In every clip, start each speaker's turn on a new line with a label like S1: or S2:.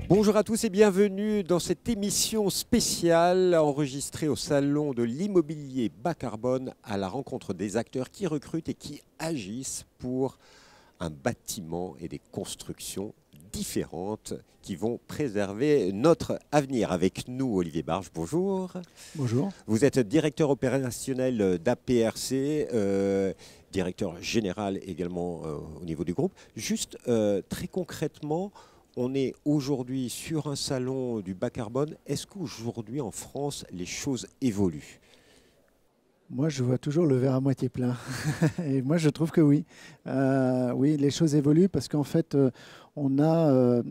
S1: Bonjour à tous et bienvenue dans cette émission spéciale enregistrée au Salon de l'immobilier bas carbone à la rencontre des acteurs qui recrutent et qui agissent pour un bâtiment et des constructions différentes qui vont préserver notre avenir. Avec nous, Olivier Barge, bonjour.
S2: Bonjour.
S1: Vous êtes directeur opérationnel d'APRC, directeur général également au niveau du groupe. Juste très concrètement, on est aujourd'hui sur un salon du bas carbone. Est-ce qu'aujourd'hui en France, les choses évoluent ?
S2: Moi, je vois toujours le verre à moitié plein. Et moi, je trouve que oui. Oui, les choses évoluent parce qu'en fait, on a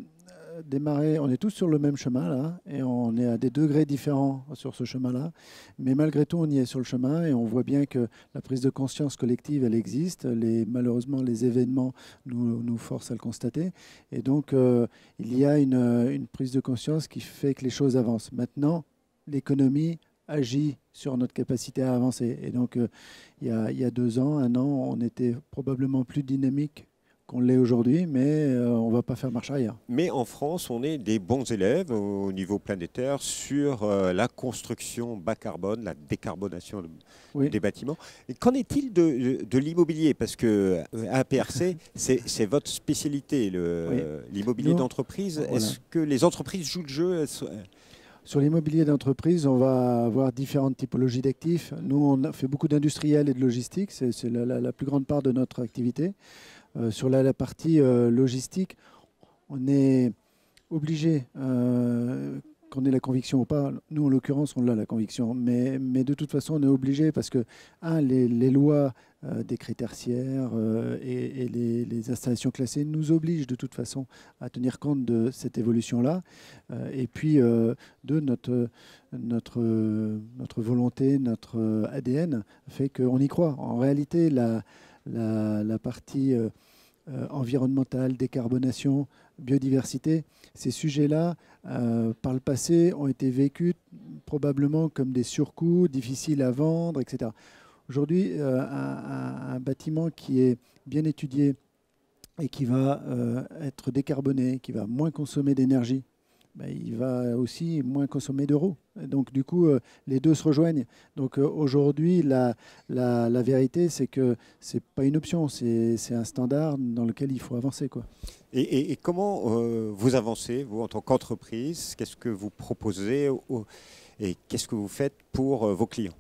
S2: démarré, on est tous sur le même chemin là, et on est à des degrés différents sur ce chemin-là. Mais malgré tout, on y est sur le chemin et on voit bien que la prise de conscience collective, elle existe. Malheureusement, les événements nous forcent à le constater. Et donc, il y a une prise de conscience qui fait que les choses avancent. Maintenant, l'économie agit sur notre capacité à avancer. Et donc, il y a 2 ans, 1 an, on était probablement plus dynamique qu'on l'est aujourd'hui, mais on ne va pas faire marche arrière.
S1: Mais en France, on est des bons élèves au niveau planétaire sur la construction bas carbone, la décarbonation des bâtiments. Et qu'en est-il de l'immobilier ? Parce que APRC, c'est votre spécialité, l'immobilier d'entreprise. Voilà. Est-ce que les entreprises jouent le jeu ?
S2: Sur l'immobilier d'entreprise, on va avoir différentes typologies d'actifs. Nous, on fait beaucoup d'industriel et de logistique. C'est la plus grande part de notre activité. Sur la partie logistique, on est obligé, qu'on ait la conviction ou pas, nous en l'occurrence on a la conviction, mais de toute façon on est obligé parce que, les lois décrets tertiaires et les installations classées nous obligent de toute façon à tenir compte de cette évolution-là. Et puis, notre volonté, notre ADN fait qu'on y croit. En réalité, la partie environnementale, décarbonation, biodiversité, ces sujets-là, par le passé, ont été vécus probablement comme des surcoûts, difficiles à vendre, etc. Aujourd'hui, un bâtiment qui est bien étudié et qui va être décarboné, qui va moins consommer d'énergie, il va aussi moins consommer d'euros. Donc du coup, les deux se rejoignent. Donc aujourd'hui, la vérité, c'est que ce n'est pas une option, c'est un standard dans lequel il faut avancer, quoi.
S1: Et comment vous avancez, vous, en tant qu'entreprise ? Qu'est-ce que vous proposez et qu'est-ce que vous faites pour vos clients ?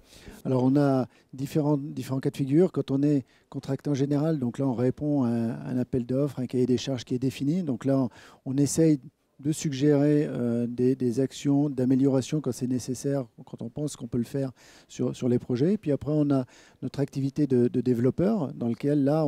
S2: Alors, on a différents cas de figure. Quand on est contractant général, donc là, on répond à un appel d'offres, un cahier des charges qui est défini. Donc là, on essaye de suggérer des actions d'amélioration quand c'est nécessaire, quand on pense qu'on peut le faire sur les projets. Et puis après, on a notre activité de développeur dans lequel, là,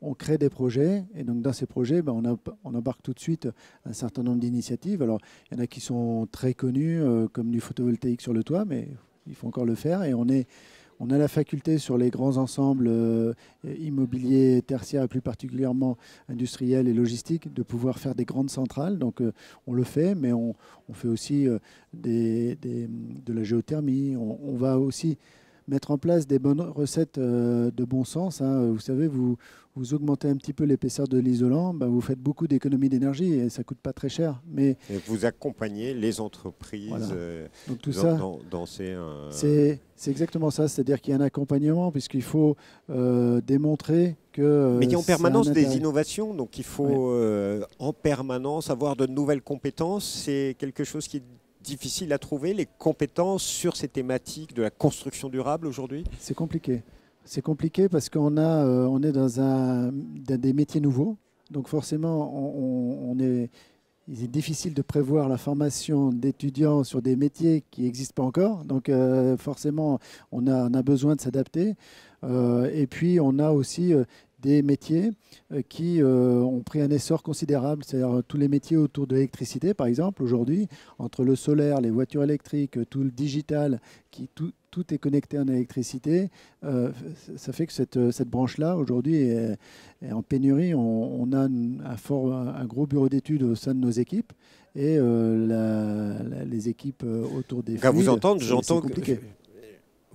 S2: on crée des projets. Et donc, dans ces projets, on embarque tout de suite un certain nombre d'initiatives. Alors, il y en a qui sont très connues, comme du photovoltaïque sur le toit, mais il faut encore le faire. Et on a la faculté sur les grands ensembles immobiliers tertiaires et plus particulièrement industriels et logistiques de pouvoir faire des grandes centrales. Donc on le fait, mais on fait aussi de la géothermie. On va aussi mettre en place des bonnes recettes de bon sens. Vous savez, vous augmentez un petit peu l'épaisseur de l'isolant, vous faites beaucoup d'économies d'énergie et ça ne coûte pas très cher. Mais
S1: et vous accompagnez les entreprises
S2: donc tout ça,
S1: dans ces...
S2: C'est exactement ça, c'est-à-dire qu'il y a un accompagnement puisqu'il faut démontrer que...
S1: Mais il y a en permanence des innovations, donc il faut en permanence avoir de nouvelles compétences. C'est quelque chose qui est difficile à trouver, les compétences sur ces thématiques de la construction durable aujourd'hui ?
S2: C'est compliqué. C'est compliqué parce qu'on est dans des métiers nouveaux. Donc forcément, il est difficile de prévoir la formation d'étudiants sur des métiers qui n'existent pas encore. Donc forcément, on a besoin de s'adapter. Et puis, on a aussi des métiers qui ont pris un essor considérable, c'est-à-dire tous les métiers autour de l'électricité, par exemple, aujourd'hui, entre le solaire, les voitures électriques, tout le digital, tout est connecté en électricité. Ça fait que cette branche-là, aujourd'hui, est en pénurie. On a un gros bureau d'études au sein de nos équipes et les équipes autour des
S1: Quand
S2: fluides,
S1: vous entendre, j'entends
S2: compliqué.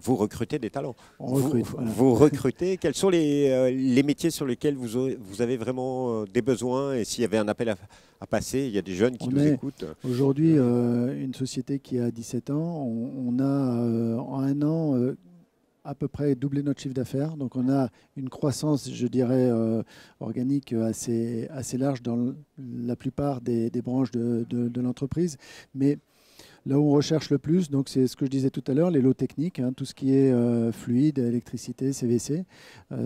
S1: vous recrutez des talents.
S2: On recrute, voilà.
S1: Vous recrutez. Quels sont les métiers sur lesquels vous avez vraiment des besoins et s'il y avait un appel à passer, il y a des jeunes qui nous écoutent.
S2: Aujourd'hui une société qui a 17 ans. On a en un an à peu près doublé notre chiffre d'affaires. Donc on a une croissance, je dirais, organique assez large dans la plupart des branches de l'entreprise. Mais là où on recherche le plus, donc c'est ce que je disais tout à l'heure, les lots techniques, hein, tout ce qui est fluide, électricité, CVC.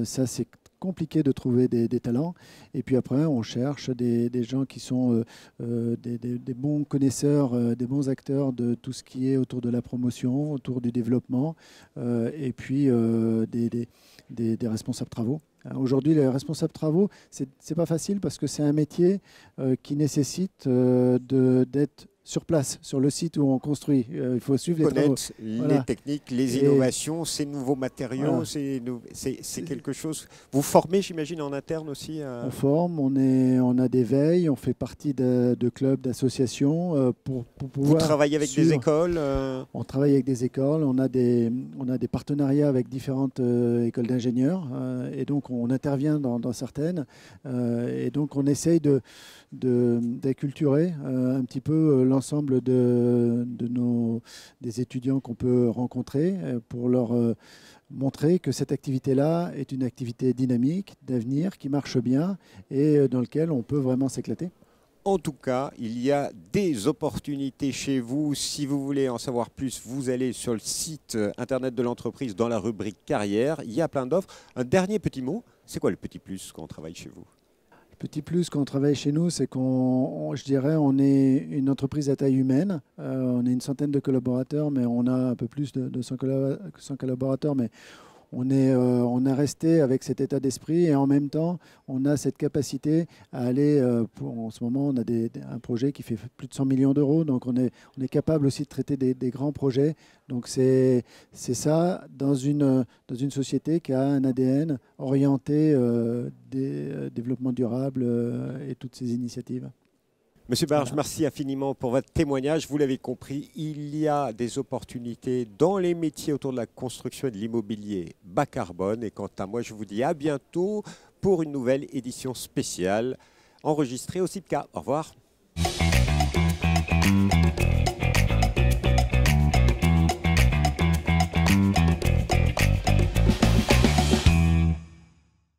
S2: Ça, c'est compliqué de trouver des talents. Et puis après, on cherche des gens qui sont des bons connaisseurs, des bons acteurs de tout ce qui est autour de la promotion, autour du développement, et puis des responsables travaux. Aujourd'hui, les responsables travaux, c'est pas facile parce que c'est un métier qui nécessite d'être sur place, sur le site où on construit. Il faut suivre les travaux.
S1: Les techniques, les innovations, ces nouveaux matériaux, c'est quelque chose... Vous formez, j'imagine, en interne aussi
S2: On forme, on a des veilles, on fait partie de clubs, d'associations pour pouvoir...
S1: Vous travaillez avec des écoles
S2: On travaille avec des écoles, on a des partenariats avec différentes écoles d'ingénieurs et donc on intervient dans certaines et donc on essaye d'acculturer un petit peu l'ensemble des étudiants qu'on peut rencontrer pour leur montrer que cette activité-là est une activité dynamique, d'avenir, qui marche bien et dans laquelle on peut vraiment s'éclater.
S1: En tout cas, il y a des opportunités chez vous. Si vous voulez en savoir plus, vous allez sur le site internet de l'entreprise dans la rubrique carrière. Il y a plein d'offres. Un dernier petit mot, c'est quoi le petit plus quand on travaille chez vous ?
S2: Petit plus quand on travaille chez nous, c'est je dirais, on est une entreprise à taille humaine. On est une centaine de collaborateurs, mais on a un peu plus de 100 collaborateurs. Mais on est resté avec cet état d'esprit et en même temps, on a cette capacité à aller, en ce moment, on a un projet qui fait plus de 100 millions d'euros, donc on est capable aussi de traiter des grands projets. Donc c'est ça dans une société qui a un ADN orienté développement durable et toutes ces initiatives.
S1: Monsieur Barge, merci infiniment pour votre témoignage. Vous l'avez compris, il y a des opportunités dans les métiers autour de la construction et de l'immobilier bas carbone. Et quant à moi, je vous dis à bientôt pour une nouvelle édition spéciale enregistrée au CIPCA. Au revoir.